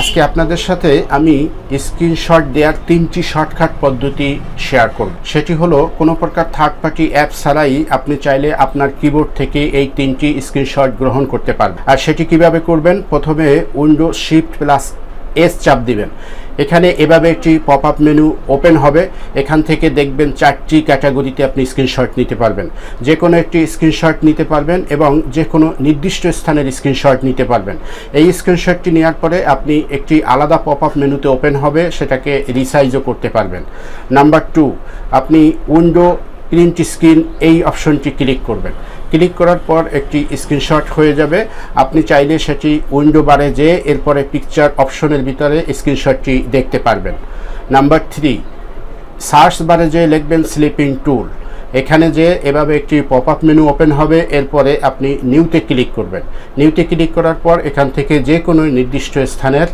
আজকে আপনাদের সাথে আমি স্ক্রিনশট দেওয়ার 3টি শর্টকাট পদ্ধতি শেয়ার করব। সেটি হলো কোনো প্রকার থার্ড পার্টি অ্যাপ ছাড়াই আপনি চাইলে আপনার কিবোর্ড থেকে এই 3টি স্ক্রিনশট গ্রহণ করতে পারবেন। আর সেটি কিভাবে করবেন, প্রথমে উইন্ডো শিফট প্লাস এস চাপ দিবেন। এখানে এভাবে একটি পপ আপ মেনু ওপেন হবে। এখান থেকে দেখবেন 4টি ক্যাটাগরিতে আপনি স্ক্রিনশট নিতে পারবেন। যে কোনো একটি স্ক্রিনশট নিতে পারবেন এবং যে কোনো নির্দিষ্ট স্থানের স্ক্রিনশট নিতে পারবেন। এই স্ক্রিনশটটি নেওয়ার পরে আপনি একটি আলাদা পপ আপ মেনুতে ওপেন হবে, সেটাকে রিসাইজও করতে পারবেন। নাম্বার 2, আপনি উইন্ডো প্রিন্ট স্ক্রিন এই অপশনটি ক্লিক করবেন। ক্লিক করার পর একটি স্ক্রিনশট হয়ে যাবে। আপনি চাইলে সেটি উইন্ডো বারে যেয়ে এরপরে পিকচার অপশনের ভিতরে স্ক্রিনশটটি দেখতে পারবেন। নাম্বার 3, সার্চ বারে যেয়ে লিখবেন স্লিপিং টুল। এখানে যে এভাবে একটি পপ আপ মেনু ওপেন হবে, এরপরে আপনি নিউতে ক্লিক করবেন। নিউতে ক্লিক করার পর এখান থেকে যে কোনো নির্দিষ্ট স্থানের